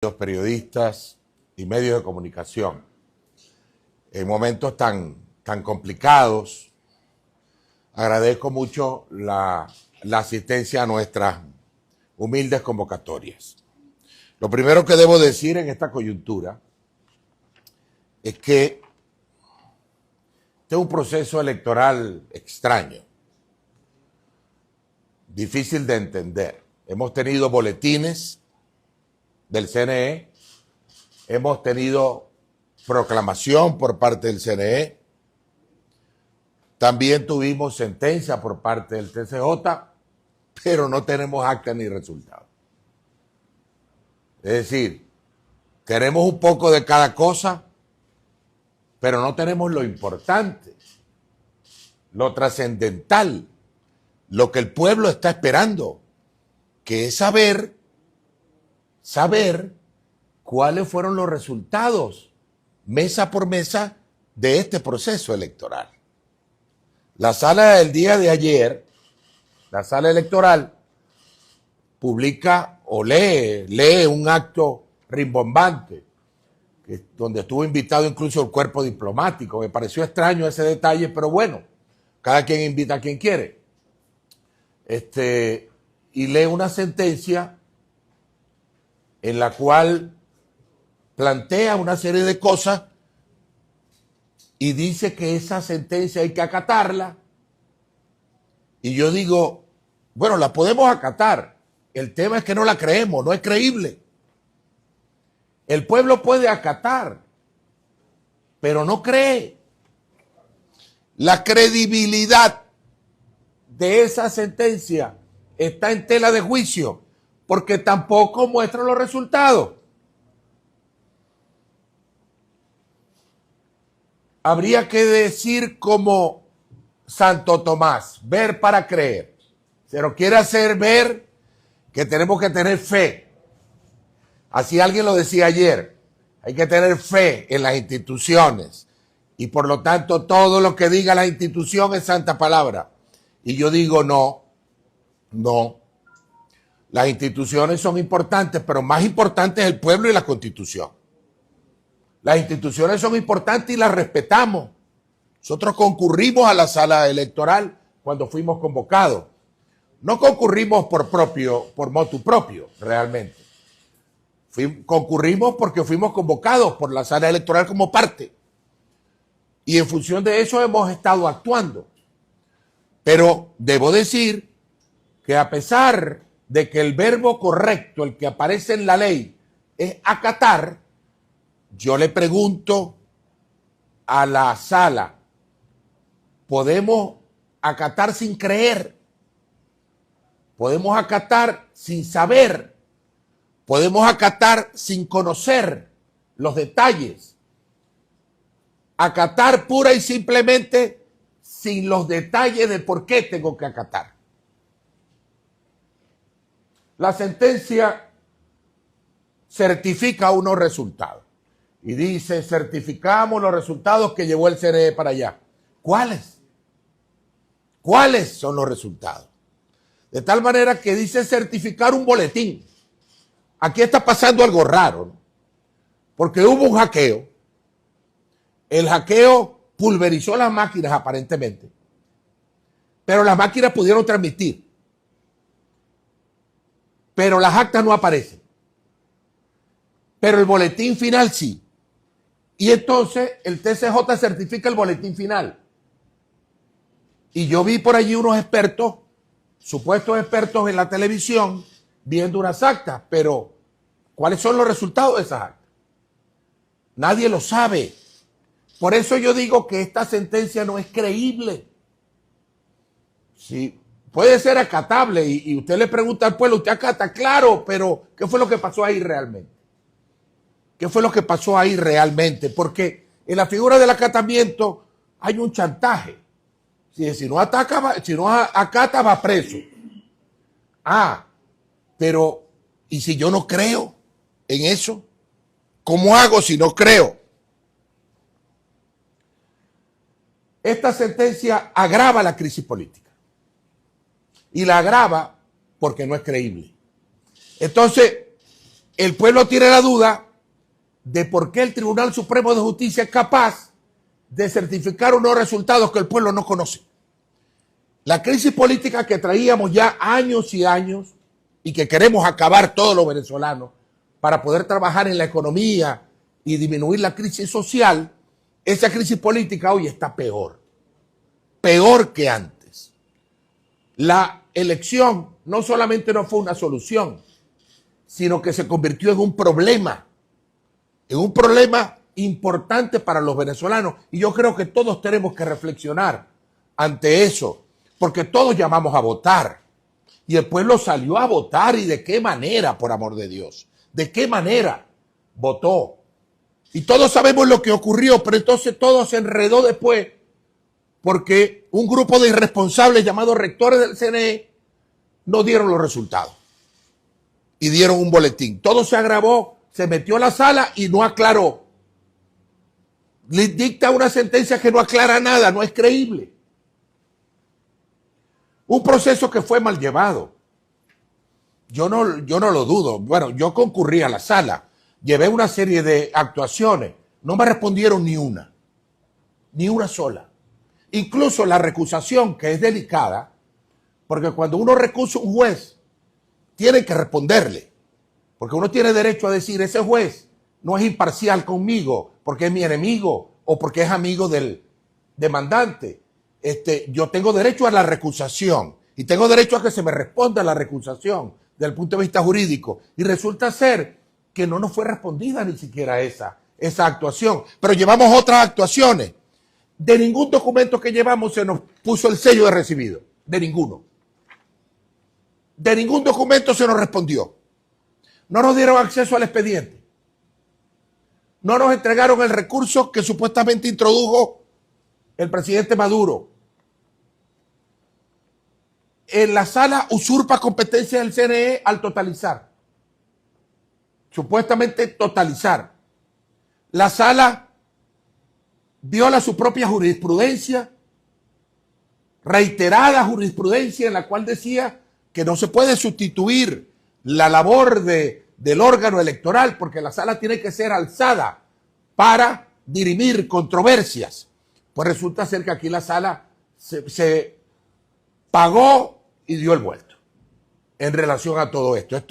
los periodistas y medios de comunicación. En momentos tan complicados, agradezco mucho la asistencia a nuestras humildes convocatorias. Lo primero que debo decir en esta coyuntura es que este es un proceso electoral extraño, difícil de entender. Hemos tenido boletines del CNE, hemos tenido proclamación por parte del CNE, también tuvimos sentencia por parte del TCJ, pero no tenemos acta ni resultado. Es decir, tenemos un poco de cada cosa, pero no tenemos lo importante, lo trascendental, lo que el pueblo está esperando, que es saber cuáles fueron los resultados, mesa por mesa, de este proceso electoral. La sala del día de ayer, la sala electoral, publica o lee un acto rimbombante, donde estuvo invitado incluso el cuerpo diplomático. Me pareció extraño ese detalle, pero bueno, cada quien invita a quien quiere. Y lee una sentencia en la cual plantea una serie de cosas y dice que esa sentencia hay que acatarla. Y yo digo, bueno, la podemos acatar. El tema es que no la creemos, no es creíble. El pueblo puede acatar, pero no cree. La credibilidad de esa sentencia está en tela de juicio, porque tampoco muestra los resultados. Habría que decir como Santo Tomás, ver para creer. Se nos quiere hacer ver que tenemos que tener fe. Así alguien lo decía ayer, hay que tener fe en las instituciones y por lo tanto todo lo que diga la institución es santa palabra. Y yo digo no. Las instituciones son importantes, pero más importante es el pueblo y la Constitución. Las instituciones son importantes y las respetamos. Nosotros concurrimos a la sala electoral cuando fuimos convocados. No concurrimos por motu propio, realmente. Concurrimos porque fuimos convocados por la sala electoral como parte. Y en función de eso hemos estado actuando. Pero debo decir que a pesar de que el verbo correcto, el que aparece en la ley, es acatar, yo le pregunto a la sala, ¿podemos acatar sin creer? ¿Podemos acatar sin saber? ¿Podemos acatar sin conocer los detalles? Acatar pura y simplemente sin los detalles de por qué tengo que acatar. La sentencia certifica unos resultados y dice, certificamos los resultados que llevó el CNE para allá. ¿Cuáles? ¿Cuáles son los resultados? De tal manera que dice certificar un boletín. Aquí está pasando algo raro, ¿no? Porque hubo un hackeo. El hackeo pulverizó las máquinas aparentemente, pero las máquinas pudieron transmitir. Pero las actas no aparecen. Pero el boletín final sí. Y entonces el TCJ certifica el boletín final. Y yo vi por allí unos expertos, supuestos expertos en la televisión, viendo unas actas, pero ¿cuáles son los resultados de esas actas? Nadie lo sabe. Por eso yo digo que esta sentencia no es creíble. Sí, puede ser acatable y usted le pregunta al pueblo, ¿usted acata? Claro, pero ¿qué fue lo que pasó ahí realmente? ¿Qué fue lo que pasó ahí realmente? Porque en la figura del acatamiento hay un chantaje. Si no acata, va preso. Pero ¿y si yo no creo en eso? ¿Cómo hago si no creo? Esta sentencia agrava la crisis política. Y la agrava porque no es creíble. Entonces, el pueblo tiene la duda de por qué el Tribunal Supremo de Justicia es capaz de certificar unos resultados que el pueblo no conoce. La crisis política que traíamos ya años y años y que queremos acabar todos los venezolanos para poder trabajar en la economía y disminuir la crisis social, esa crisis política hoy está peor que antes. La elección no solamente no fue una solución, sino que se convirtió en un problema importante para los venezolanos. Y yo creo que todos tenemos que reflexionar ante eso, porque todos llamamos a votar. Y el pueblo salió a votar. ¿Y de qué manera, por amor de Dios? ¿De qué manera votó? Y todos sabemos lo que ocurrió, pero entonces todo se enredó después, porque un grupo de irresponsables llamados rectores del CNE no dieron los resultados y dieron un boletín. Todo se agravó, se metió a la sala y no aclaró. Le dicta una sentencia que no aclara nada, no es creíble. Un proceso que fue mal llevado. Yo no lo dudo. Bueno, yo concurrí a la sala, llevé una serie de actuaciones, no me respondieron ni una sola. Incluso la recusación, que es delicada, porque cuando uno recusa a un juez, tiene que responderle, porque uno tiene derecho a decir, ese juez no es imparcial conmigo, porque es mi enemigo o porque es amigo del demandante. Yo tengo derecho a la recusación y tengo derecho a que se me responda la recusación desde el punto de vista jurídico. Y resulta ser que no nos fue respondida ni siquiera esa actuación. Pero llevamos otras actuaciones. De ningún documento que llevamos se nos puso el sello de recibido. De ninguno. De ningún documento se nos respondió. No nos dieron acceso al expediente. No nos entregaron el recurso que supuestamente introdujo el presidente Maduro. En la sala usurpa competencias del CNE al totalizar. Supuestamente totalizar. La sala viola su propia jurisprudencia, reiterada jurisprudencia en la cual decía que no se puede sustituir la labor del órgano electoral porque la sala tiene que ser alzada para dirimir controversias. Pues resulta ser que aquí la sala se pagó y dio el vuelto en relación a todo esto.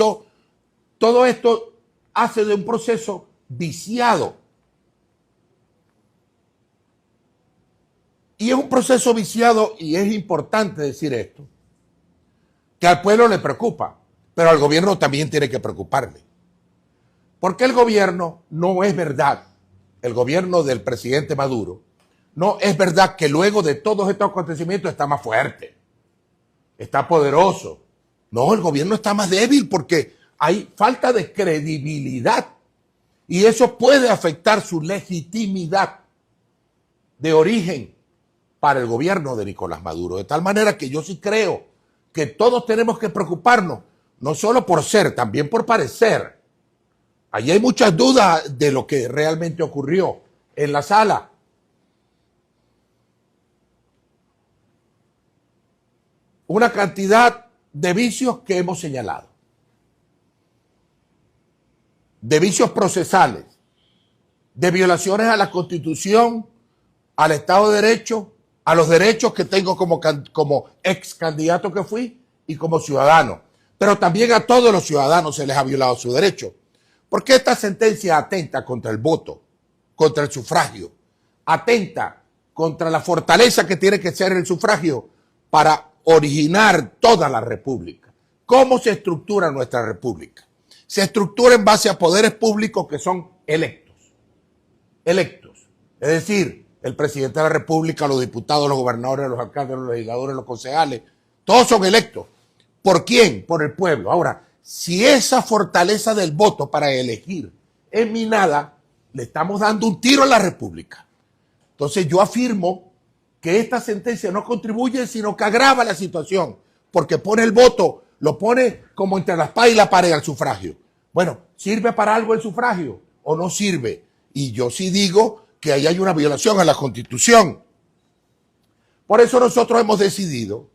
Todo esto hace de un proceso viciado. Y es un proceso viciado, y es importante decir esto, que al pueblo le preocupa, pero al gobierno también tiene que preocuparle. Porque el gobierno no es verdad, el gobierno del presidente Maduro, no es verdad que luego de todos estos acontecimientos está más fuerte, está poderoso. No, el gobierno está más débil porque hay falta de credibilidad y eso puede afectar su legitimidad de origen para el gobierno de Nicolás Maduro. De tal manera que yo sí creo que todos tenemos que preocuparnos, no solo por ser, también por parecer. Allí hay muchas dudas de lo que realmente ocurrió en la sala. Una cantidad de vicios que hemos señalado. De vicios procesales, de violaciones a la Constitución, al Estado de Derecho, a los derechos que tengo como ex candidato que fui y como ciudadano. Pero también a todos los ciudadanos se les ha violado su derecho. Porque esta sentencia atenta contra el voto, contra el sufragio, atenta contra la fortaleza que tiene que ser el sufragio para originar toda la república. ¿Cómo se estructura nuestra república? Se estructura en base a poderes públicos que son electos. Electos. Es decir, el presidente de la república, los diputados, los gobernadores, los alcaldes, los legisladores, los concejales, todos son electos. ¿Por quién? Por el pueblo. Ahora, si esa fortaleza del voto para elegir es minada, le estamos dando un tiro a la república. Entonces yo afirmo que esta sentencia no contribuye, sino que agrava la situación, porque pone el voto, lo pone como entre la espada y la pared al sufragio. Bueno, ¿sirve para algo el sufragio o no sirve? Y yo sí digo que ahí hay una violación a la Constitución. Por eso nosotros hemos decidido,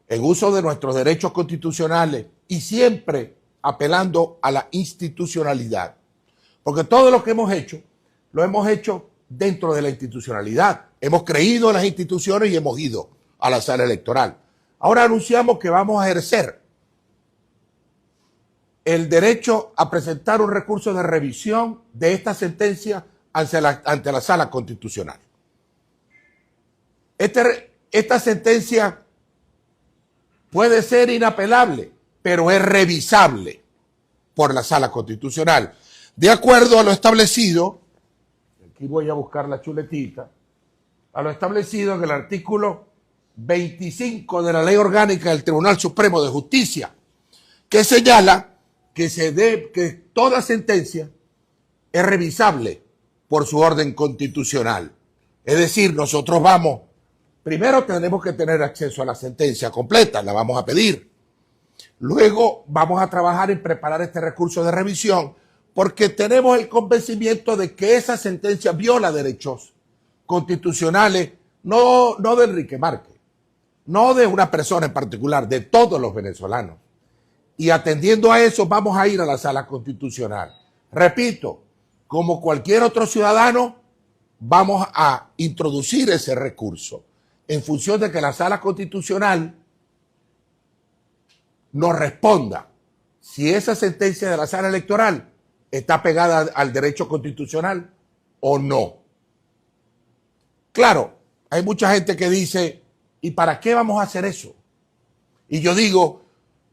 en uso de nuestros derechos constitucionales y siempre apelando a la institucionalidad. Porque todo lo que hemos hecho, lo hemos hecho dentro de la institucionalidad. Hemos creído en las instituciones y hemos ido a la sala electoral. Ahora anunciamos que vamos a ejercer el derecho a presentar un recurso de revisión de esta sentencia ante la sala constitucional. Esta sentencia puede ser inapelable, pero es revisable por la sala constitucional. De acuerdo a lo establecido, aquí voy a buscar la chuletita, a lo establecido en el artículo 25 de la Ley Orgánica del Tribunal Supremo de Justicia, que señala que toda sentencia es revisable por su orden constitucional. Es decir, nosotros primero tenemos que tener acceso a la sentencia completa, la vamos a pedir. Luego vamos a trabajar en preparar este recurso de revisión porque tenemos el convencimiento de que esa sentencia viola derechos constitucionales, no de Enrique Márquez, no de una persona en particular, de todos los venezolanos. Y atendiendo a eso vamos a ir a la sala constitucional. Repito, como cualquier otro ciudadano, vamos a introducir ese recurso en función de que la sala constitucional nos responda si esa sentencia de la sala electoral está pegada al derecho constitucional o no. Claro, hay mucha gente que dice, ¿y para qué vamos a hacer eso? Y yo digo,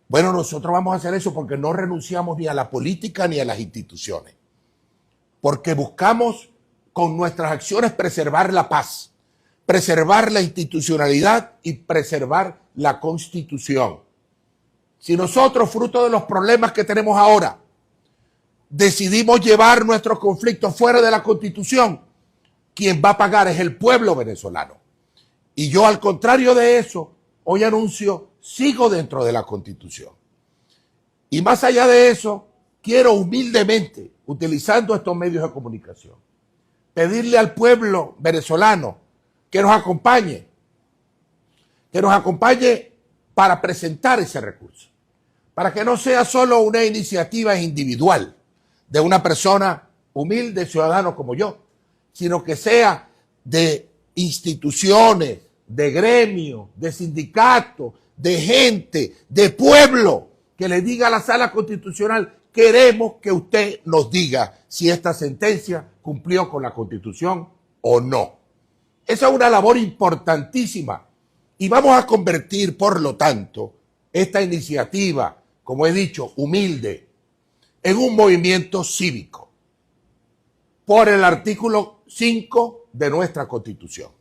bueno, nosotros vamos a hacer eso porque no renunciamos ni a la política ni a las instituciones. Porque buscamos con nuestras acciones preservar la paz, preservar la institucionalidad y preservar la Constitución. Si nosotros, fruto de los problemas que tenemos ahora, decidimos llevar nuestros conflictos fuera de la Constitución, quien va a pagar es el pueblo venezolano. Y yo, al contrario de eso, hoy anuncio, sigo dentro de la Constitución. Y más allá de eso, quiero humildemente, utilizando estos medios de comunicación, pedirle al pueblo venezolano que nos acompañe para presentar ese recurso, para que no sea solo una iniciativa individual de una persona humilde, ciudadano como yo, sino que sea de instituciones, de gremios, de sindicatos, de gente, de pueblo, que le diga a la sala constitucional, queremos que usted nos diga si esta sentencia cumplió con la Constitución o no. Esa es una labor importantísima y vamos a convertir, por lo tanto, esta iniciativa, como he dicho, humilde, en un movimiento cívico por el artículo 5 de nuestra Constitución.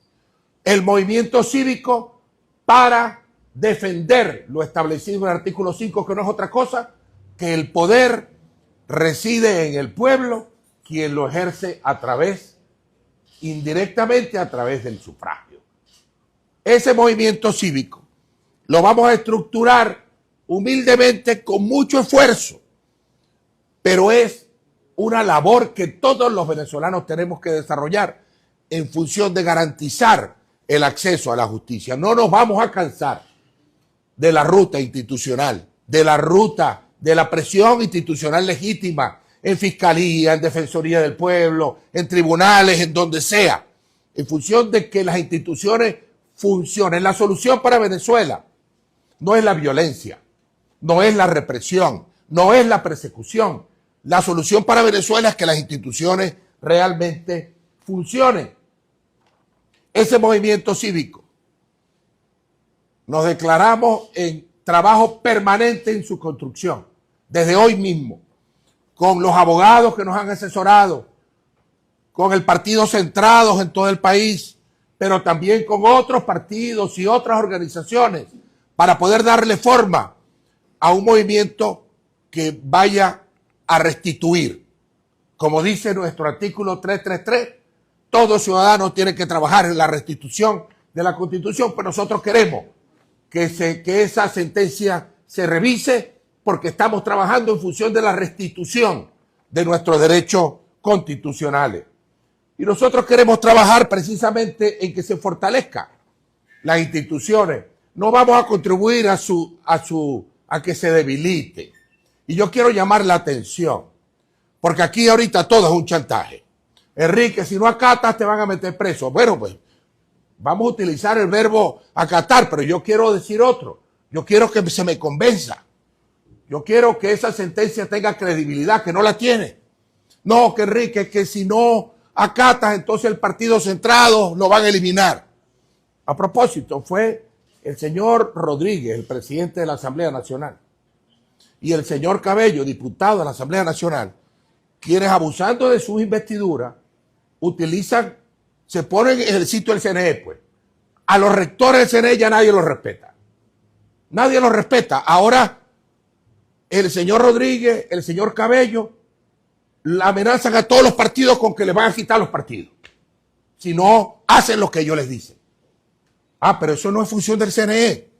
El movimiento cívico para defender lo establecido en el artículo 5, que no es otra cosa que el poder reside en el pueblo, quien lo ejerce indirectamente a través del sufragio. Ese movimiento cívico lo vamos a estructurar humildemente con mucho esfuerzo, pero es una labor que todos los venezolanos tenemos que desarrollar en función de garantizar el acceso a la justicia. No nos vamos a cansar de la ruta institucional, de la ruta de la presión institucional legítima en fiscalía, en defensoría del pueblo, en tribunales, en donde sea, en función de que las instituciones funcionen. La solución para Venezuela no es la violencia, no es la represión, no es la persecución. La solución para Venezuela es que las instituciones realmente funcionen. Ese movimiento cívico nos declaramos en trabajo permanente en su construcción, desde hoy mismo, con los abogados que nos han asesorado, con el partido centrados en todo el país, pero también con otros partidos y otras organizaciones, para poder darle forma a un movimiento que vaya a restituir. Como dice nuestro artículo 333, todo ciudadano tiene que trabajar en la restitución de la Constitución, pero nosotros queremos que esa sentencia se revise porque estamos trabajando en función de la restitución de nuestros derechos constitucionales. Y nosotros queremos trabajar precisamente en que se fortalezcan las instituciones. No vamos a contribuir a que se debilite. Y yo quiero llamar la atención, porque aquí ahorita todo es un chantaje. Enrique, si no acatas te van a meter preso. Bueno, pues vamos a utilizar el verbo acatar, pero yo quiero decir otro. Yo quiero que se me convenza. Yo quiero que esa sentencia tenga credibilidad, que no la tiene. No, que Enrique, que si no acatas, entonces el partido centrado lo van a eliminar. A propósito, fue el señor Rodríguez, el presidente de la Asamblea Nacional, y el señor Cabello, diputado de la Asamblea Nacional, quienes abusando de sus investiduras, utilizan, se ponen en el sitio del CNE, pues. A los rectores del CNE ya nadie los respeta. Nadie los respeta. Ahora, el señor Rodríguez, el señor Cabello, amenazan a todos los partidos con que les van a quitar los partidos. Si no, hacen lo que ellos les dicen. Ah, pero eso no es función del CNE.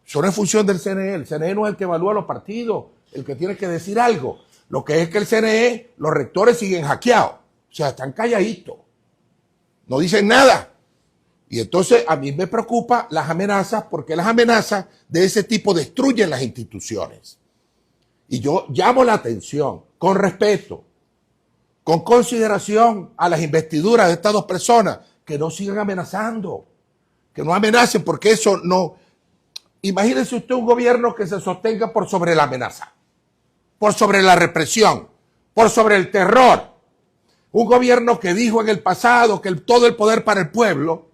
Eso no es función del CNE. El CNE no es el que evalúa los partidos, el que tiene que decir algo. Lo que es que el CNE, los rectores siguen hackeados. O sea, están calladitos. No dicen nada. Y entonces a mí me preocupan las amenazas, porque las amenazas de ese tipo destruyen las instituciones. Y yo llamo la atención, con respeto, con consideración a las investiduras de estas dos personas, que no sigan amenazando, que no amenacen, porque eso no... Imagínense usted un gobierno que se sostenga por sobre la amenaza, por sobre la represión, por sobre el terror. Un gobierno que dijo en el pasado que todo el poder para el pueblo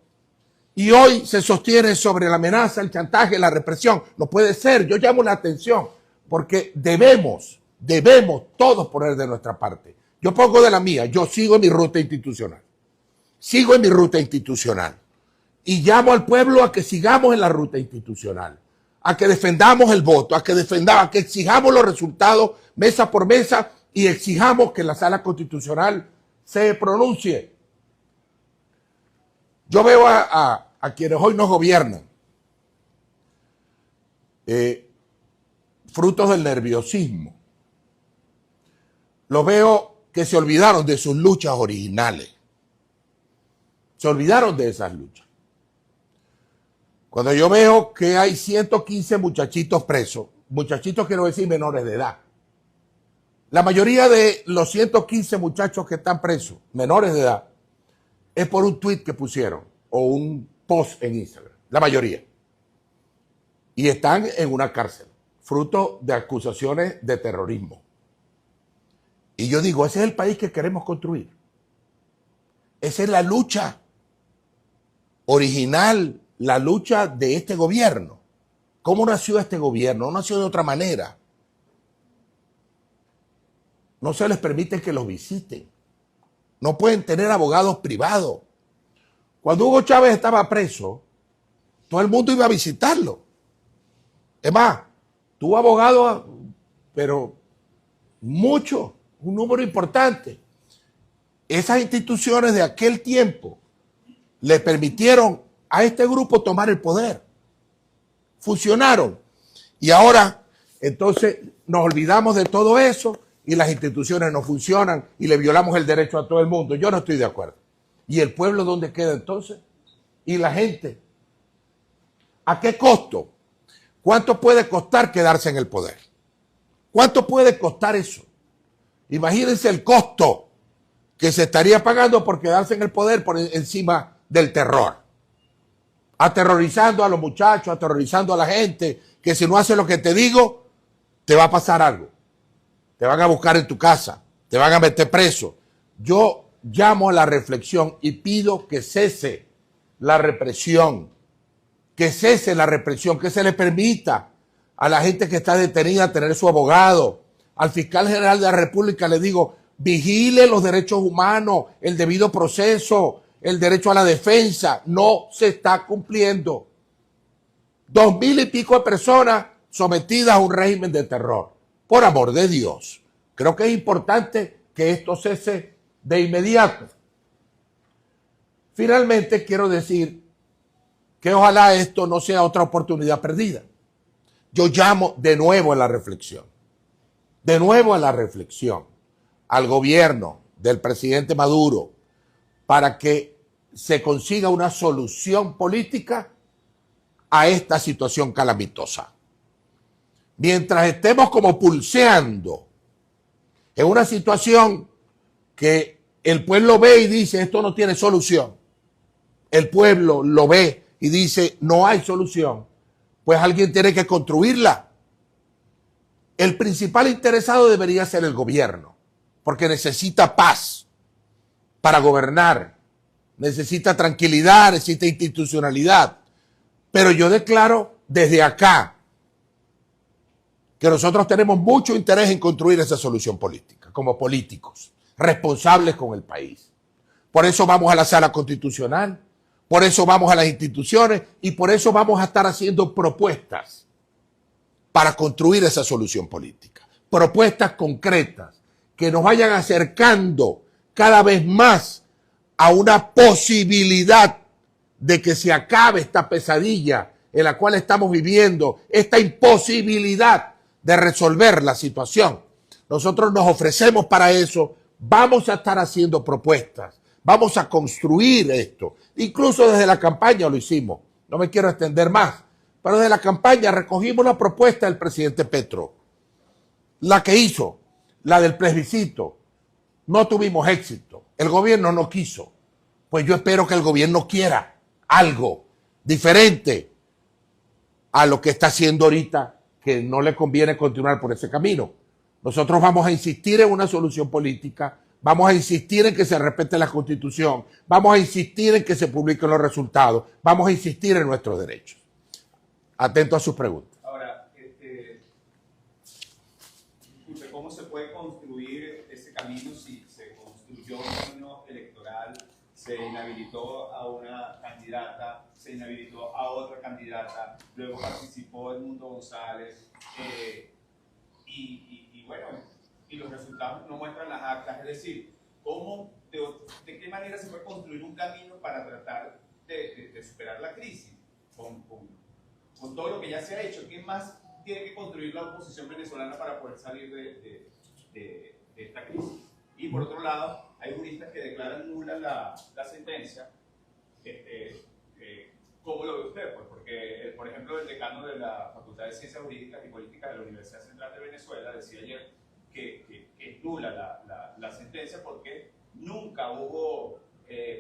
y hoy se sostiene sobre la amenaza, el chantaje, la represión. No puede ser. Yo llamo la atención porque debemos todos poner de nuestra parte. Yo pongo de la mía, yo sigo en mi ruta institucional. Sigo en mi ruta institucional. Y llamo al pueblo a que sigamos en la ruta institucional, a que defendamos el voto, a que exijamos los resultados mesa por mesa y exijamos que la Sala Constitucional se pronuncie. Yo veo a quienes hoy nos gobiernan, frutos del nerviosismo. Los veo que se olvidaron de sus luchas originales. Se olvidaron de esas luchas. Cuando yo veo que hay 115 muchachitos presos, muchachitos quiero decir menores de edad. La mayoría de los 115 muchachos que están presos, menores de edad, es por un tweet que pusieron o un post en Instagram. La mayoría. Y están en una cárcel, fruto de acusaciones de terrorismo. Y yo digo, ese es el país que queremos construir. Esa es la lucha original, la lucha de este gobierno. ¿Cómo nació este gobierno? No nació de otra manera. No se les permite que los visiten. No pueden tener abogados privados. Cuando Hugo Chávez estaba preso, todo el mundo iba a visitarlo. Es más, tuvo abogados, pero muchos, un número importante. Esas instituciones de aquel tiempo le permitieron a este grupo tomar el poder. Funcionaron. Y ahora, entonces, nos olvidamos de todo eso y las instituciones no funcionan y le violamos el derecho a todo el mundo. Yo no estoy de acuerdo. ¿Y el pueblo dónde queda entonces? ¿Y la gente? ¿A qué costo? ¿Cuánto puede costar quedarse en el poder? ¿Cuánto puede costar eso? Imagínense el costo que se estaría pagando por quedarse en el poder por encima del terror. Aterrorizando a los muchachos, aterrorizando a la gente, que si no haces lo que te digo, te va a pasar algo. Te van a buscar en tu casa, te van a meter preso. Yo llamo a la reflexión y pido que cese la represión, que cese la represión, que se le permita a la gente que está detenida tener su abogado. Al fiscal general de la República le digo, vigile los derechos humanos, el debido proceso, el derecho a la defensa. No se está cumpliendo. 2,000 y pico de personas sometidas a un régimen de terror. Por amor de Dios. Creo que es importante que esto cese de inmediato. Finalmente, quiero decir que ojalá esto no sea otra oportunidad perdida. Yo llamo de nuevo a la reflexión. De nuevo a la reflexión al gobierno del presidente Maduro para que se consiga una solución política a esta situación calamitosa. mientras estemos como pulseando en una situación que el pueblo ve y dice esto no tiene solución, el pueblo lo ve y dice no hay solución, pues alguien tiene que construirla. El principal interesado debería ser el gobierno, porque necesita paz para gobernar, necesita tranquilidad, necesita institucionalidad. Pero yo declaro desde acá que nosotros tenemos mucho interés en construir esa solución política, como políticos, responsables con el país. Por eso vamos a la sala constitucional, por eso vamos a las instituciones y por eso vamos a estar haciendo propuestas para construir esa solución política. Propuestas concretas que nos vayan acercando cada vez más a una posibilidad de que se acabe esta pesadilla en la cual estamos viviendo, esta imposibilidad de resolver la situación. Nosotros nos ofrecemos para eso, vamos a estar haciendo propuestas, vamos a construir esto. Incluso desde la campaña lo hicimos, no me quiero extender más, pero desde la campaña recogimos una propuesta del presidente Petro, la que hizo, la del plebiscito. No tuvimos éxito, el gobierno no quiso. Pues yo espero que el gobierno quiera algo diferente a lo que está haciendo ahorita, que no le conviene continuar por ese camino. Nosotros vamos a insistir en una solución política, vamos a insistir en que se respete la Constitución, vamos a insistir en que se publiquen los resultados, vamos a insistir en nuestros derechos. Atento a sus preguntas. Ahora, disculpe, ¿cómo se puede construir ese camino si se construyó un camino electoral, se inhabilitó a una candidata, se inhabilitó a otra candidata, luego participó Edmundo González, y bueno, y los resultados no muestran las actas? Es decir, ¿de qué manera se puede construir un camino para tratar de superar la crisis? Con todo lo que ya se ha hecho, ¿qué más tiene que construir la oposición venezolana para poder salir de esta crisis? Y por otro lado, hay juristas que declaran nula la sentencia. ¿Cómo lo ve usted? Pues porque, por ejemplo, el decano de la Facultad de Ciencias Jurídicas y Políticas de la Universidad Central de Venezuela decía ayer que es nula la sentencia porque nunca hubo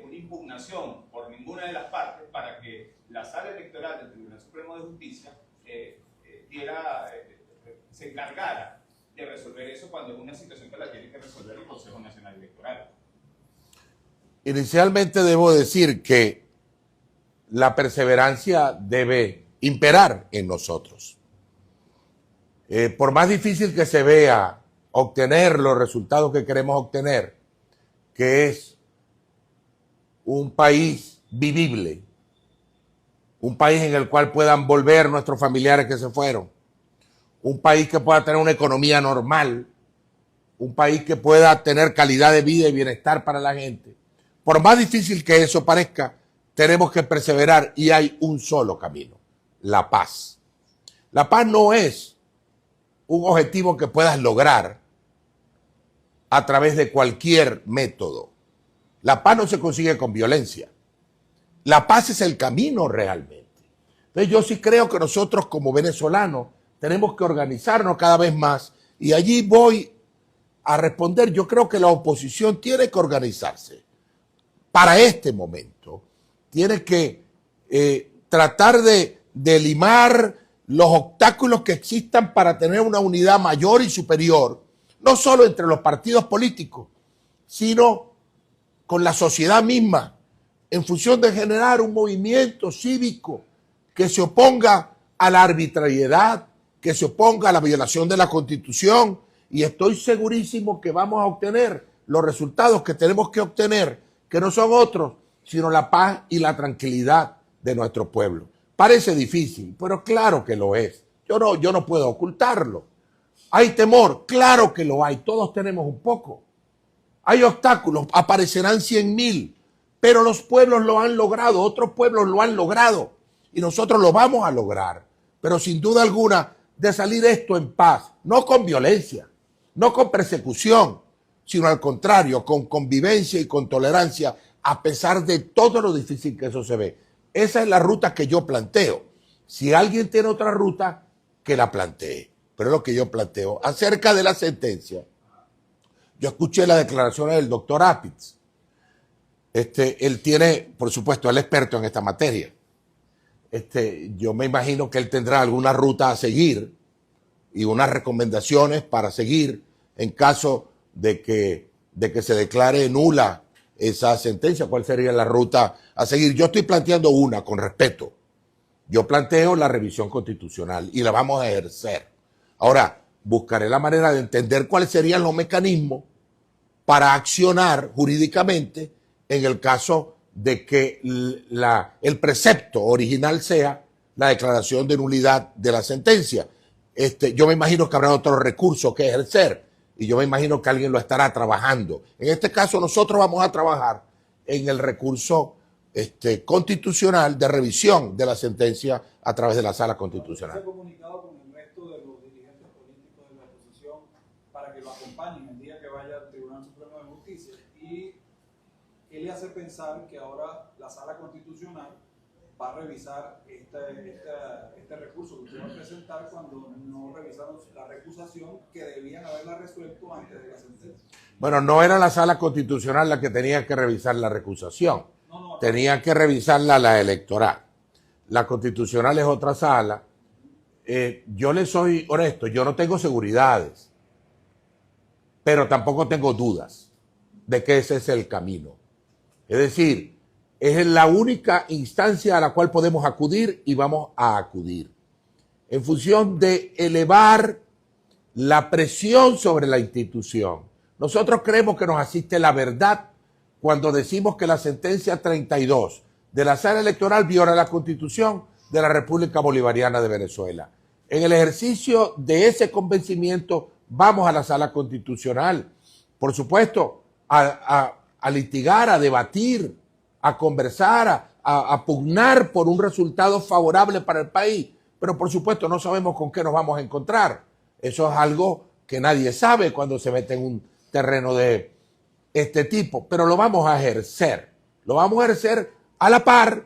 una impugnación por ninguna de las partes para que la sala electoral del Tribunal Supremo de Justicia se encargara de resolver eso cuando es una situación que la tiene que resolver el Consejo Nacional Electoral. Inicialmente debo decir que la perseverancia debe imperar en nosotros. Por más difícil que se vea obtener los resultados que queremos obtener, que es un país vivible, un país en el cual puedan volver nuestros familiares que se fueron, un país que pueda tener una economía normal, un país que pueda tener calidad de vida y bienestar para la gente. Por más difícil que eso parezca, tenemos que perseverar y hay un solo camino, la paz. La paz no es un objetivo que puedas lograr a través de cualquier método. La paz no se consigue con violencia. La paz es el camino realmente. Entonces yo sí creo que nosotros como venezolanos tenemos que organizarnos cada vez más y allí voy a responder. Yo creo que la oposición tiene que organizarse para este momento. Tiene que tratar de limar los obstáculos que existan para tener una unidad mayor y superior, no solo entre los partidos políticos, sino con la sociedad misma, en función de generar un movimiento cívico que se oponga a la arbitrariedad, que se oponga a la violación de la Constitución, y estoy segurísimo que vamos a obtener los resultados que tenemos que obtener, que no son otros, sino la paz y la tranquilidad de nuestro pueblo. Parece difícil, pero claro que lo es. Yo no puedo ocultarlo. Hay temor, claro que lo hay, todos tenemos un poco. Hay obstáculos, aparecerán 100,000, pero los pueblos lo han logrado, otros pueblos lo han logrado y nosotros lo vamos a lograr. Pero sin duda alguna, de salir esto en paz, no con violencia, no con persecución, sino al contrario, con convivencia y con tolerancia, a pesar de todo lo difícil que eso se ve. Esa es la ruta que yo planteo. Si alguien tiene otra ruta, que la plantee. pero es lo que yo planteo. Acerca de la sentencia, yo escuché las declaraciones del doctor Apitz. Él tiene, por supuesto, él es experto en esta materia. Yo me imagino que él tendrá alguna ruta a seguir y unas recomendaciones para seguir en caso de que se declare nula esa sentencia. ¿Cuál sería la ruta a seguir? Yo estoy planteando una con respeto. Yo planteo la revisión constitucional y la vamos a ejercer. Ahora, buscaré la manera de entender cuáles serían los mecanismos para accionar jurídicamente en el caso de que el precepto original sea la declaración de nulidad de la sentencia. Yo me imagino que habrá otro recurso que ejercer y yo me imagino que alguien lo estará trabajando. En este caso nosotros vamos a trabajar en el recurso constitucional de revisión de la sentencia a través de la Sala Constitucional. ¿Se ha comunicado con el resto de los dirigentes políticos de la oposición para que lo acompañen el día que vaya al Tribunal Supremo de Justicia? ¿Y qué le hace pensar que ahora la Sala Constitucional va a revisar este recurso que usted va a presentar cuando no revisaron la recusación que debían haberla resuelto antes de la sentencia? Bueno, no era la Sala Constitucional la que tenía que revisar la recusación. Tenía que revisarla la electoral. La Constitucional es otra sala. Yo le soy honesto, yo no tengo seguridades, pero tampoco tengo dudas de que ese es el camino. Es decir, es la única instancia a la cual podemos acudir y vamos a acudir en función de elevar la presión sobre la institución. Nosotros creemos que nos asiste la verdad cuando decimos que la sentencia 32 de la Sala Electoral viola la Constitución de la República Bolivariana de Venezuela. En el ejercicio de ese convencimiento vamos a la Sala Constitucional, por supuesto, a litigar, a debatir, a conversar, a pugnar por un resultado favorable para el país, pero por supuesto no sabemos con qué nos vamos a encontrar. Eso es algo que nadie sabe cuando se mete en un terreno de este tipo, pero lo vamos a ejercer. Lo vamos a ejercer a la par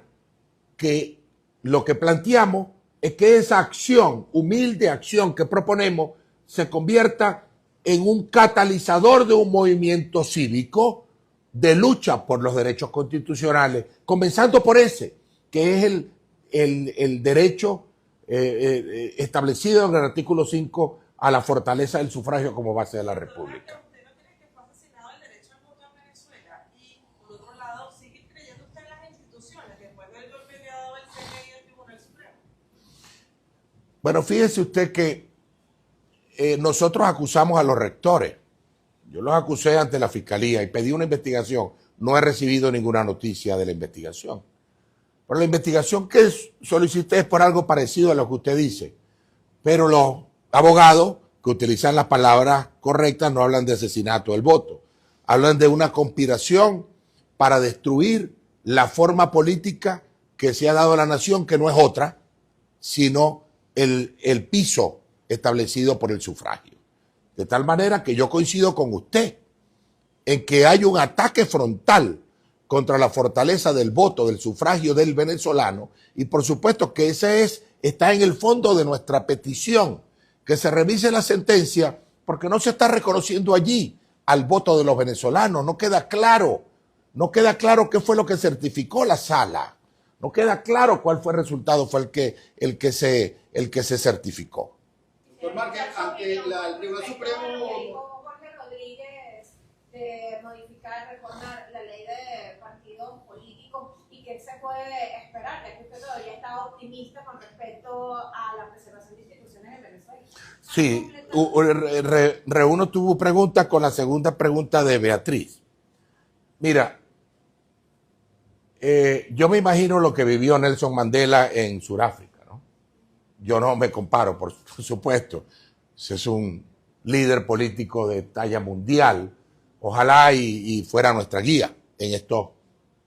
que lo que planteamos es que esa acción, humilde acción que proponemos, se convierta en un catalizador de un movimiento cívico de lucha por los derechos constitucionales, comenzando por ese, que es el derecho establecido en el artículo 5 a la fortaleza del sufragio como base de la República. Bueno, fíjese usted que nosotros acusamos a los rectores. Yo los acusé ante la Fiscalía y pedí una investigación. No he recibido ninguna noticia de la investigación. Pero la investigación que solicité es por algo parecido a lo que usted dice. Pero los abogados que utilizan las palabras correctas no hablan de asesinato del voto. Hablan de una conspiración para destruir la forma política que se ha dado a la nación, que no es otra, sino el piso establecido por el sufragio. De tal manera que yo coincido con usted en que hay un ataque frontal contra la fortaleza del voto, del sufragio del venezolano, y por supuesto que ese está en el fondo de nuestra petición, que se revise la sentencia, porque no se está reconociendo allí al voto de los venezolanos. No queda claro qué fue lo que certificó la sala. No queda claro cuál fue el resultado, fue el que se certificó. Doctor Márquez, ante el Tribunal Supremo... Jorge Rodríguez de modificar, reformar la ley de partidos políticos, y qué se puede esperar, ya que usted todavía está optimista con respecto a la preservación de instituciones en Venezuela. Sí, reúno tu pregunta con la segunda pregunta de Beatriz. Mira, yo me imagino lo que vivió Nelson Mandela en Sudáfrica, ¿no? Yo no me comparo, por supuesto. Ese es un líder político de talla mundial. Ojalá y fuera nuestra guía en estos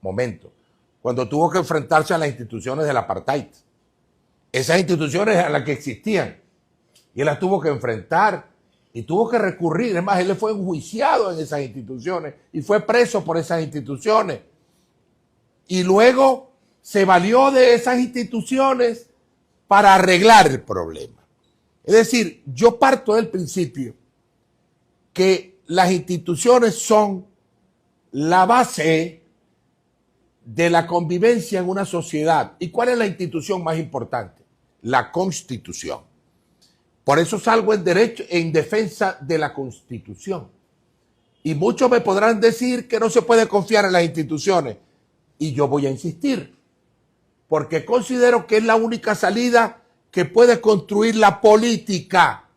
momentos. Cuando tuvo que enfrentarse a las instituciones del apartheid. Esas instituciones a las que existían. Y él las tuvo que enfrentar y tuvo que recurrir. Es más, él fue enjuiciado en esas instituciones y fue preso por esas instituciones. Y luego se valió de esas instituciones para arreglar el problema. Es decir, yo parto del principio que las instituciones son la base de la convivencia en una sociedad. ¿Y cuál es la institución más importante? La Constitución. Por eso salgo en defensa de la Constitución. Y muchos me podrán decir que no se puede confiar en las instituciones. Y yo voy a insistir, porque considero que es la única salida que puede construir la política.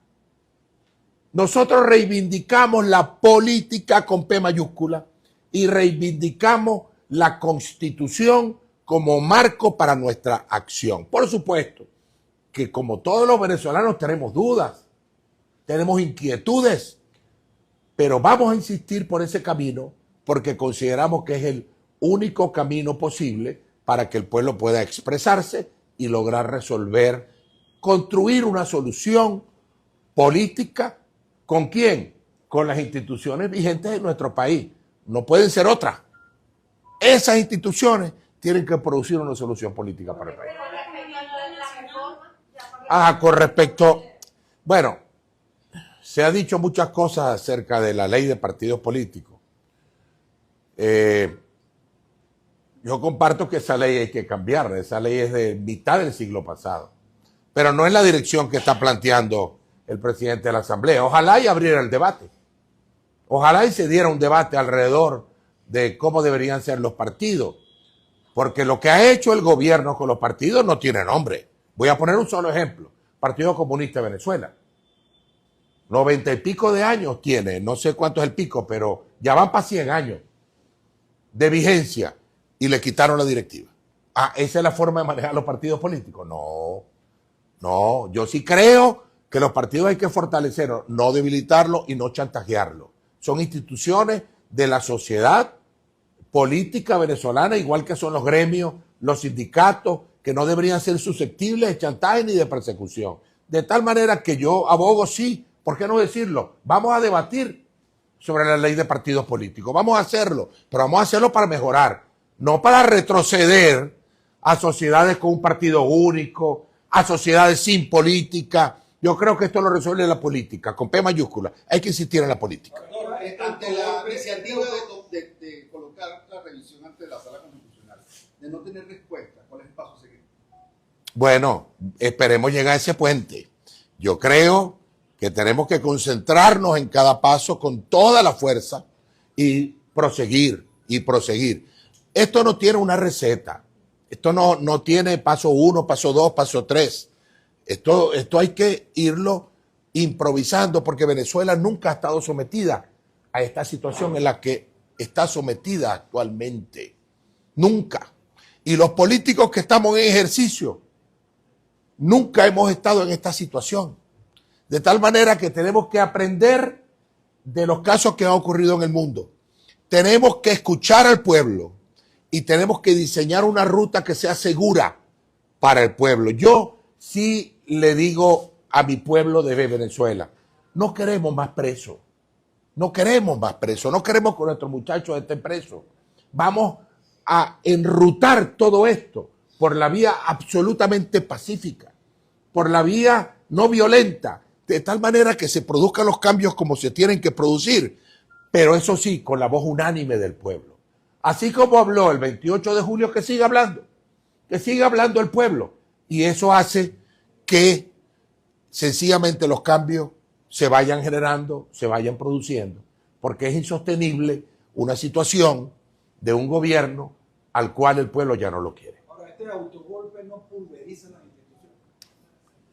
Nosotros reivindicamos la política con P mayúscula y reivindicamos la Constitución como marco para nuestra acción. Por supuesto que como todos los venezolanos tenemos dudas, tenemos inquietudes, pero vamos a insistir por ese camino porque consideramos que es el único camino posible para que el pueblo pueda expresarse y lograr resolver, construir una solución política. ¿Con quién? Con las instituciones vigentes de nuestro país. No pueden ser otras. Esas instituciones tienen que producir una solución política para el país. Con respecto, bueno, se ha dicho muchas cosas acerca de la ley de partidos políticos. Yo comparto que esa ley hay que cambiarla. Esa ley es de mitad del siglo pasado. Pero no es la dirección que está planteando el presidente de la Asamblea. Ojalá y abriera el debate. Ojalá y se diera un debate alrededor de cómo deberían ser los partidos. Porque lo que ha hecho el gobierno con los partidos no tiene nombre. Voy a poner un solo ejemplo. Partido Comunista de Venezuela. 90 y pico de años tiene, no sé cuánto es el pico, pero ya van para 100 años de vigencia y le quitaron la directiva. ¿Esa es la forma de manejar los partidos políticos? No, yo sí creo que los partidos hay que fortalecerlos, no debilitarlos y no chantajearlos. Son instituciones de la sociedad política venezolana, igual que son los gremios, los sindicatos, que no deberían ser susceptibles de chantaje ni de persecución. De tal manera que yo abogo, sí, ¿por qué no decirlo? Vamos a debatir sobre la ley de partidos políticos. Vamos a hacerlo, pero vamos a hacerlo para mejorar, no para retroceder a sociedades con un partido único, a sociedades sin política. Yo creo que esto lo resuelve la política, con P mayúscula. Hay que insistir en la política. Ante la iniciativa de colocar la revisión ante la Sala Constitucional, de no tener respuesta, ¿cuál es el paso a seguir? Bueno, esperemos llegar a ese puente. Yo creo que tenemos que concentrarnos en cada paso con toda la fuerza y proseguir y proseguir. Esto no tiene una receta. Esto no tiene paso 1, paso 2, paso 3. Esto hay que irlo improvisando porque Venezuela nunca ha estado sometida a esta situación en la que está sometida actualmente. Nunca. Y los políticos que estamos en ejercicio, nunca hemos estado en esta situación. De tal manera que tenemos que aprender de los casos que han ocurrido en el mundo. Tenemos que escuchar al pueblo y tenemos que diseñar una ruta que sea segura para el pueblo. Yo sí le digo a mi pueblo de Venezuela, no queremos más presos. No queremos más presos. No queremos que nuestros muchachos estén presos. Vamos a enrutar todo esto por la vía absolutamente pacífica, por la vía no violenta, de tal manera que se produzcan los cambios como se tienen que producir, pero eso sí, con la voz unánime del pueblo. Así como habló el 28 de julio, que siga hablando el pueblo. Y eso hace que sencillamente los cambios se vayan generando, se vayan produciendo, porque es insostenible una situación de un gobierno al cual el pueblo ya no lo quiere. Ahora, este autogolpe no pulveriza las instituciones.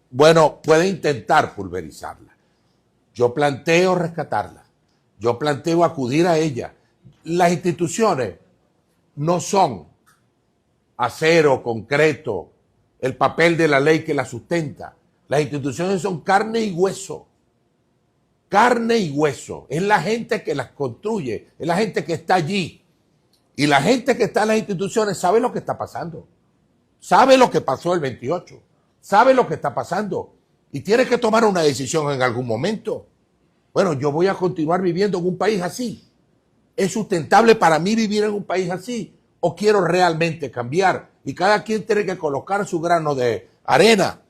Bueno, puede intentar pulverizarla. Yo planteo rescatarla. Yo planteo acudir a ella. Las instituciones no son acero, concreto, el papel de la ley que la sustenta. Las instituciones son carne y hueso. Carne y hueso. Es la gente que las construye, es la gente que está allí. Y la gente que está en las instituciones sabe lo que está pasando. Sabe lo que pasó el 28. Sabe lo que está pasando. Y tiene que tomar una decisión en algún momento. Bueno, yo voy a continuar viviendo en un país así. ¿Es sustentable para mí vivir en un país así? ¿O quiero realmente cambiar? Y cada quien tiene que colocar su grano de arena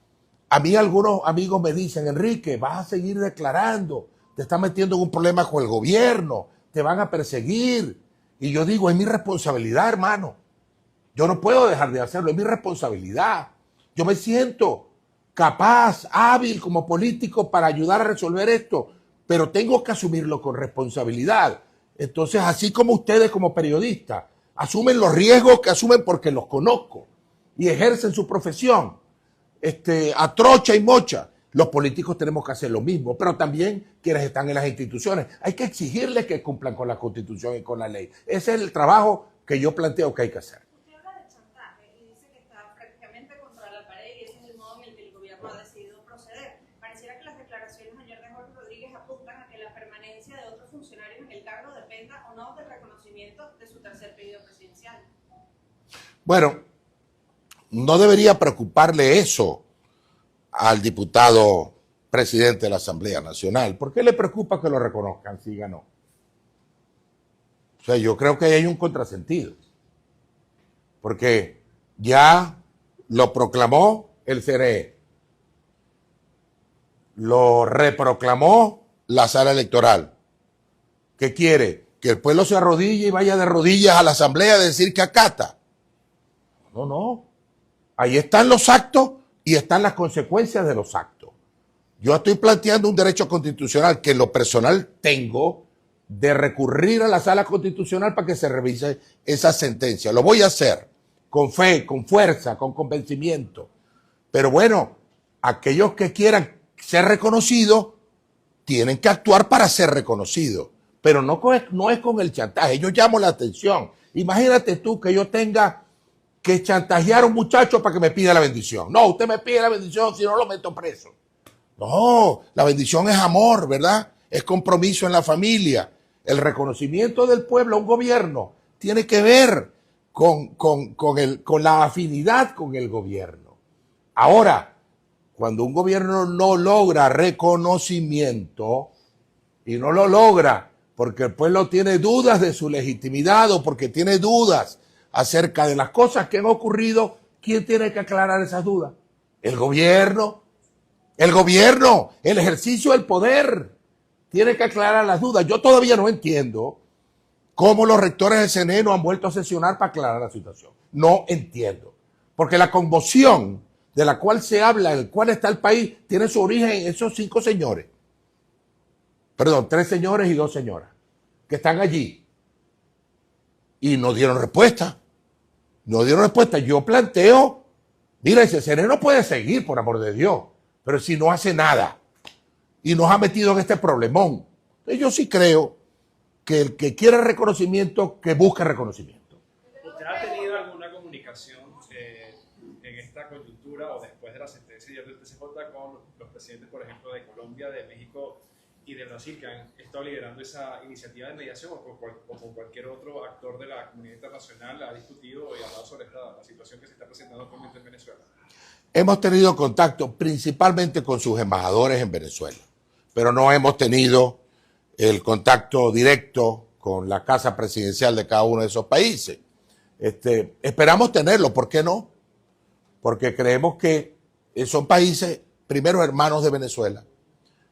A mí algunos amigos me dicen, Enrique, vas a seguir declarando, te estás metiendo en un problema con el gobierno, te van a perseguir. Y yo digo, es mi responsabilidad, hermano. Yo no puedo dejar de hacerlo, es mi responsabilidad. Yo me siento capaz, hábil como político para ayudar a resolver esto, pero tengo que asumirlo con responsabilidad. Entonces, así como ustedes como periodistas asumen los riesgos que asumen porque los conozco y ejercen su profesión, a trocha y mocha, los políticos tenemos que hacer lo mismo, pero también quienes están en las instituciones. Hay que exigirles que cumplan con la Constitución y con la ley. Ese es el trabajo que yo planteo que hay que hacer. Usted habla de chantaje y dice que está prácticamente contra la pared y ese es el modo en el que el gobierno ha decidido proceder. Pareciera que las declaraciones ayer de Jorge Rodríguez apuntan a que la permanencia de otros funcionarios en el cargo dependa o no del reconocimiento de su tercer periodo presidencial. Bueno, no debería preocuparle eso al diputado presidente de la Asamblea Nacional. ¿Por qué le preocupa que lo reconozcan si ganó? O sea, yo creo que ahí hay un contrasentido. Porque ya lo proclamó el CNE. Lo reproclamó la sala electoral. ¿Qué quiere? ¿Que el pueblo se arrodille y vaya de rodillas a la Asamblea a decir que acata? No, no. Ahí están los actos y están las consecuencias de los actos. Yo estoy planteando un derecho constitucional que en lo personal tengo de recurrir a la sala constitucional para que se revise esa sentencia. Lo voy a hacer con fe, con fuerza, con convencimiento. Pero bueno, aquellos que quieran ser reconocidos tienen que actuar para ser reconocidos. Pero no es con el chantaje. Yo llamo la atención. Imagínate tú que yo tenga que chantajear a un muchacho para que me pida la bendición. No, usted me pide la bendición, si no lo meto preso. No, la bendición es amor, ¿verdad? Es compromiso en la familia. El reconocimiento del pueblo a un gobierno tiene que ver con la afinidad con el gobierno. Ahora, cuando un gobierno no logra reconocimiento y no lo logra porque el pueblo tiene dudas de su legitimidad o porque tiene dudas acerca de las cosas que han ocurrido, ¿quién tiene que aclarar esas dudas? El gobierno. El gobierno, el ejercicio del poder, tiene que aclarar las dudas. Yo todavía no entiendo cómo los rectores del CNE no han vuelto a sesionar para aclarar la situación. No entiendo. Porque la conmoción de la cual se habla, en el cual está el país, tiene su origen en esos 5 señores. Perdón, 3 señores y 2 señoras que están allí. Y no dieron respuesta. No dieron respuesta. Yo planteo, mira, ese CNE no puede seguir, por amor de Dios. Pero si no hace nada y nos ha metido en este problemón. Entonces yo sí creo que el que quiera reconocimiento, que busque reconocimiento. ¿Usted ha tenido alguna comunicación en esta coyuntura o después de la sentencia del TCJ con los presidentes, por ejemplo, de Colombia, de México y de Brasil, que han estado liderando esa iniciativa de mediación o con cualquier otro actor de la comunidad internacional ha discutido y hablado sobre la situación que se está presentando actualmente en Venezuela? Hemos tenido contacto principalmente con sus embajadores en Venezuela, pero no hemos tenido el contacto directo con la casa presidencial de cada uno de esos países. Esperamos tenerlo, ¿por qué no? Porque creemos que son países, primero, hermanos de Venezuela,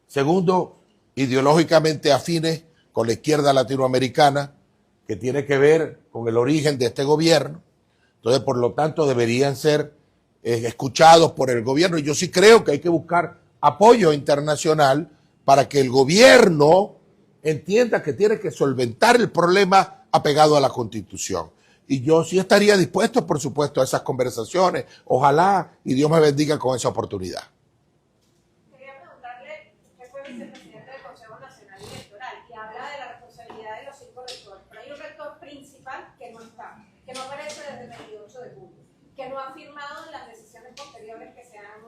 segundo, ideológicamente afines con la izquierda latinoamericana, que tiene que ver con el origen de este gobierno. Entonces, por lo tanto, deberían ser escuchados por el gobierno. Y yo sí creo que hay que buscar apoyo internacional para que el gobierno entienda que tiene que solventar el problema apegado a la Constitución. Y yo sí estaría dispuesto, por supuesto, a esas conversaciones. Ojalá y Dios me bendiga con esa oportunidad. Quería preguntarle, usted fue vicepresidente del Consejo Nacional Electoral y habla de la responsabilidad de los 5 rectores, pero hay un rector principal que no está, que no aparece desde el 28 de julio, que no ha firmado en las decisiones posteriores que se han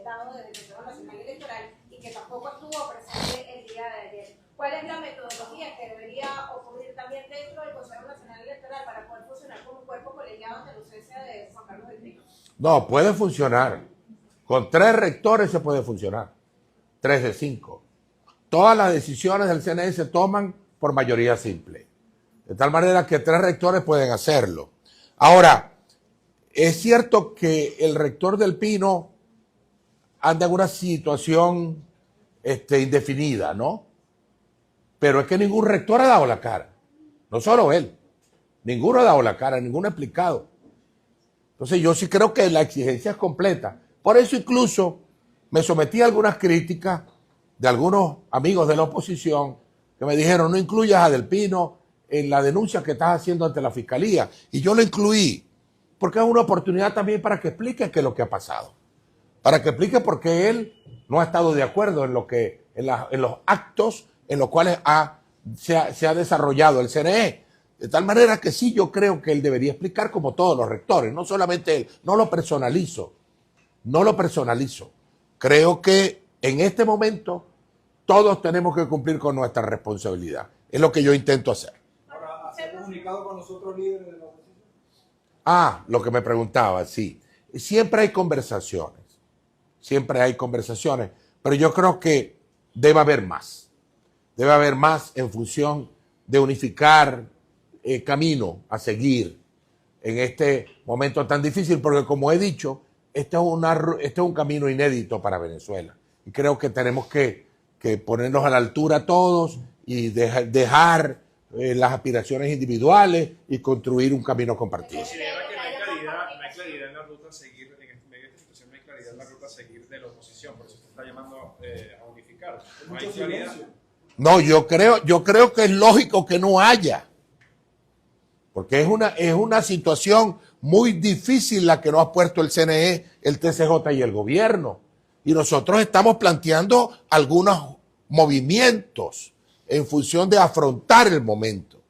dado desde el Consejo Nacional Electoral y que tampoco estuvo presente el día de ayer. ¿Cuál es la metodología que debería ocurrir también dentro del Consejo Nacional Electoral para poder funcionar como un cuerpo colegiado ante la ausencia de Juan Carlos del Río? No, puede funcionar. Con 3 rectores se puede funcionar. 3 de 5. Todas las decisiones del CNE se toman por mayoría simple. De tal manera que 3 rectores pueden hacerlo. Ahora, es cierto que el rector del Pino anda en una situación indefinida, ¿no? Pero es que ningún rector ha dado la cara. No solo él. Ninguno ha dado la cara, ninguno ha explicado. Entonces yo sí creo que la exigencia es completa. Por eso incluso me sometí a algunas críticas de algunos amigos de la oposición que me dijeron: no incluyas a Del Pino en la denuncia que estás haciendo ante la Fiscalía. Y yo lo incluí porque es una oportunidad también para que explique qué es lo que ha pasado. Para que explique por qué él no ha estado de acuerdo en los actos en los cuales se ha desarrollado el CNE. De tal manera que sí, yo creo que él debería explicar, como todos los rectores, no solamente él. No lo personalizo. Creo que en este momento todos tenemos que cumplir con nuestra responsabilidad. Es lo que yo intento hacer. Ahora, ¿hacer comunicado con los otros líderes de la oposición? Lo que me preguntaba, sí. Siempre hay conversaciones, pero yo creo que debe haber más. Debe haber más en función de unificar camino a seguir en este momento tan difícil, porque como he dicho, este es un camino inédito para Venezuela. Y creo que tenemos que ponernos a la altura todos y dejar las aspiraciones individuales y construir un camino compartido. Considera que no hay claridad en la ruta a seguir, en este medio de esta situación no hay claridad en la ruta a seguir de la oposición, por eso se está llamando a unificar. No hay claridad. No, yo creo que es lógico que no haya, porque es una situación muy difícil la que nos ha puesto el CNE, el TCJ y el gobierno. Y nosotros estamos planteando algunos movimientos en función de afrontar el momento.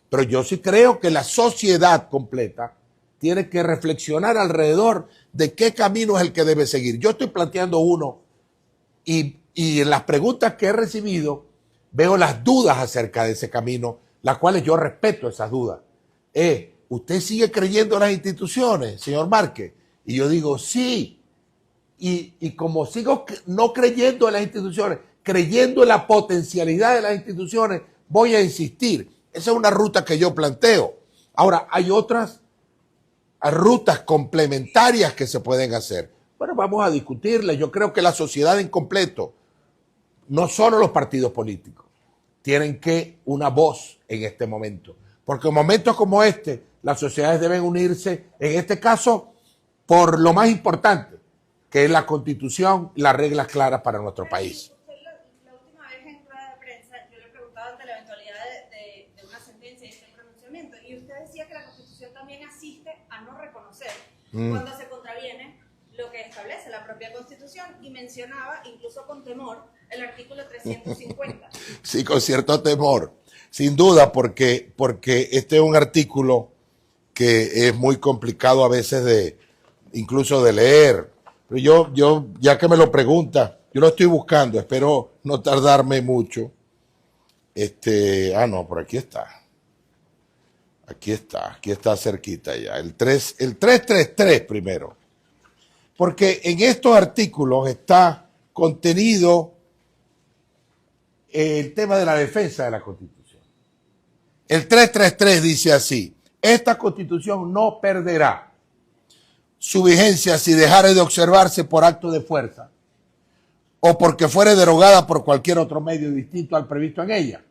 Pero yo sí creo que la sociedad completa tiene que reflexionar alrededor de qué camino es el que debe seguir. Yo estoy planteando uno y en las preguntas que he recibido veo las dudas acerca de ese camino, las cuales yo respeto esas dudas. ¿Usted sigue creyendo en las instituciones, señor Márquez? Y yo digo, sí. Y como sigo no creyendo en las instituciones, creyendo en la potencialidad de las instituciones, voy a insistir. Esa es una ruta que yo planteo. Ahora, hay otras rutas complementarias que se pueden hacer. Bueno, vamos a discutirlas. Yo creo que la sociedad en completo, no solo los partidos políticos, tienen que una voz en este momento. Porque en momentos como este, las sociedades deben unirse, en este caso, por lo más importante, que es la Constitución, las reglas claras para nuestro país. La última vez en rueda de prensa, yo le preguntaba ante la eventualidad de una sentencia y este pronunciamiento, y usted decía que la Constitución también asiste a no reconocer cuando se contraviene lo que establece la propia Constitución, y mencionaba, incluso con temor, el artículo 350. Sí, con cierto temor, sin duda, porque este es un artículo que es muy complicado a veces incluso de leer. Pero yo, ya que me lo pregunta, yo lo estoy buscando, espero no tardarme mucho. No, por aquí está. Aquí está cerquita ya. El 333 primero. Porque en estos artículos está contenido el tema de la defensa de la Constitución. El 333 dice así: esta Constitución no perderá su vigencia si dejare de observarse por acto de fuerza o porque fuere derogada por cualquier otro medio distinto al previsto en ella.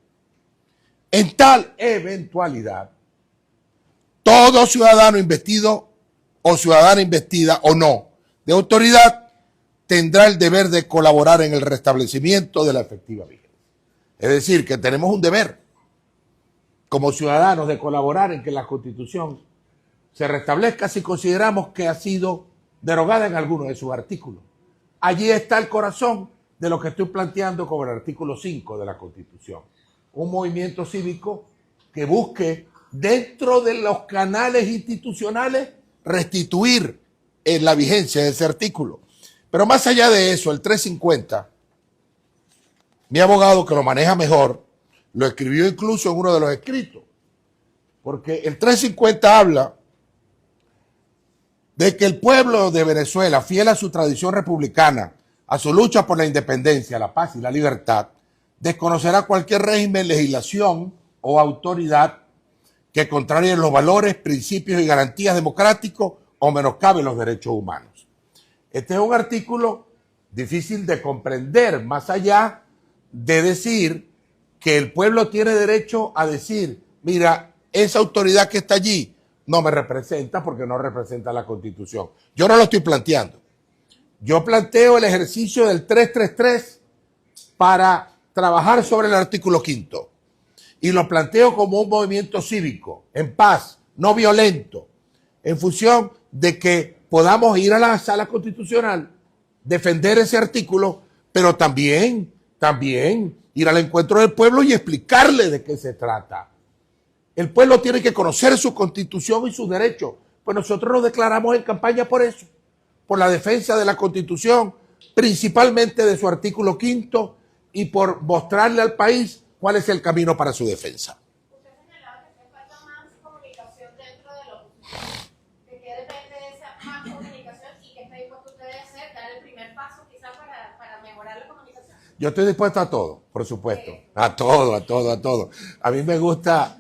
En tal eventualidad, todo ciudadano investido o ciudadana investida o no de autoridad tendrá el deber de colaborar en el restablecimiento de la efectiva vigencia. Es decir, que tenemos un deber como ciudadanos de colaborar en que la Constitución se restablezca si consideramos que ha sido derogada en alguno de sus artículos. Allí está el corazón de lo que estoy planteando con el artículo 5 de la Constitución. Un movimiento cívico que busque, dentro de los canales institucionales, restituir la vigencia de ese artículo. Pero más allá de eso, el 350, mi abogado, que lo maneja mejor, lo escribió incluso en uno de los escritos, porque el 350 habla de que el pueblo de Venezuela, fiel a su tradición republicana, a su lucha por la independencia, la paz y la libertad, desconocerá cualquier régimen, legislación o autoridad que contrarie los valores, principios y garantías democráticos o menoscabe los derechos humanos. Este es un artículo difícil de comprender, más allá de decir que el pueblo tiene derecho a decir, mira, esa autoridad que está allí no me representa porque no representa la Constitución. Yo no lo estoy planteando. Yo planteo el ejercicio del 333 para trabajar sobre el artículo 5º. Y lo planteo como un movimiento cívico, en paz, no violento, en función de que podamos ir a la sala constitucional, defender ese artículo, pero también ir al encuentro del pueblo y explicarle de qué se trata. El pueblo tiene que conocer su constitución y sus derechos. Pues nosotros nos declaramos en campaña por eso, por la defensa de la constitución, principalmente de su artículo 5º y por mostrarle al país cuál es el camino para su defensa. Usted señalaba que hace falta más comunicación dentro de la oposición. ¿De qué depende de esa más comunicación y qué está dispuesto usted a hacer, dar el primer paso quizás para mejorar la comunicación? Yo estoy dispuesto a todo, por supuesto. A todo. A mí me gusta,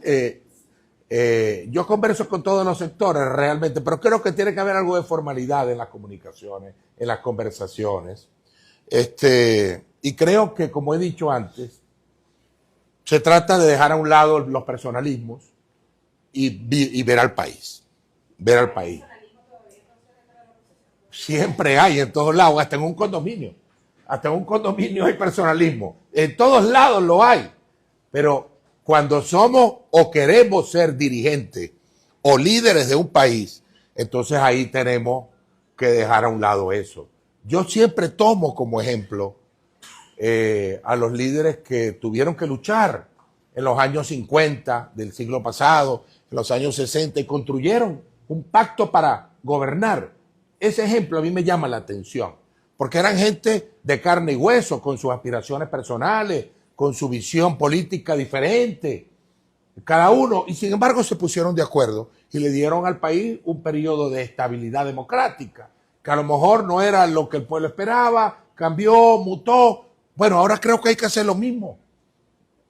yo converso con todos los sectores realmente, pero creo que tiene que haber algo de formalidad en las comunicaciones, en las conversaciones. Y creo que, como he dicho antes, se trata de dejar a un lado los personalismos y ver al país. Ver al país. Siempre hay, en todos lados, hasta en un condominio. Hasta en un condominio hay personalismo. En todos lados lo hay. Pero cuando somos o queremos ser dirigentes o líderes de un país, entonces ahí tenemos que dejar a un lado eso. Yo siempre tomo como ejemplo a los líderes que tuvieron que luchar en los años 50 del siglo pasado, en los años 60, y construyeron un pacto para gobernar. Ese ejemplo a mí me llama la atención, porque eran gente de carne y hueso, con sus aspiraciones personales, con su visión política diferente, cada uno, y sin embargo se pusieron de acuerdo y le dieron al país un periodo de estabilidad democrática, que a lo mejor no era lo que el pueblo esperaba, cambió, mutó. Bueno, ahora creo que hay que hacer lo mismo.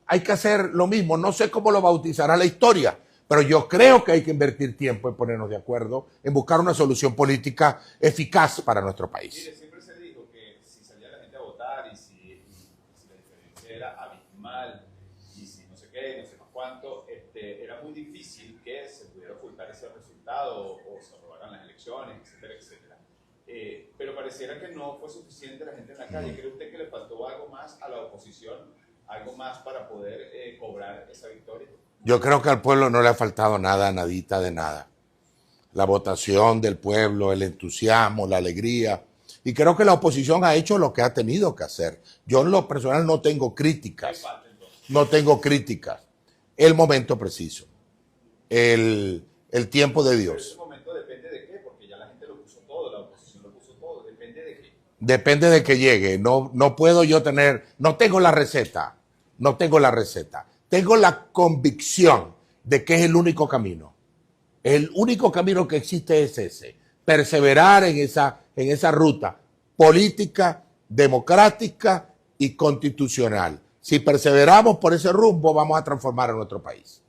Hay que hacer lo mismo. No sé cómo lo bautizará la historia, pero yo creo que hay que invertir tiempo en ponernos de acuerdo, en buscar una solución política eficaz para nuestro país. Mire, siempre se dijo que si salía la gente a votar y si la diferencia era abismal y si no sé qué, no sé más cuánto, era muy difícil que se pudiera ocultar ese resultado o se robaran las elecciones, etcétera, etcétera. Pero pareciera que no fue suficiente la gente en la calle. ¿Cree usted que le faltó algo más a la oposición, algo más para poder cobrar esa victoria? Yo creo que al pueblo no le ha faltado nada, nadita de nada. La votación del pueblo, el entusiasmo, la alegría. Y creo que la oposición ha hecho lo que ha tenido que hacer. Yo en lo personal no tengo críticas. No tengo críticas. El momento preciso. El tiempo de Dios. Pero ese momento depende de qué, porque ya la gente lo puso todo, la oposición lo puso todo. Depende de qué. Depende de que llegue. No puedo yo tener, no tengo la receta. No tengo la receta. Tengo la convicción de que es el único camino. El único camino que existe es ese. Perseverar en esa ruta política, democrática y constitucional. Si perseveramos por ese rumbo, vamos a transformar a nuestro país.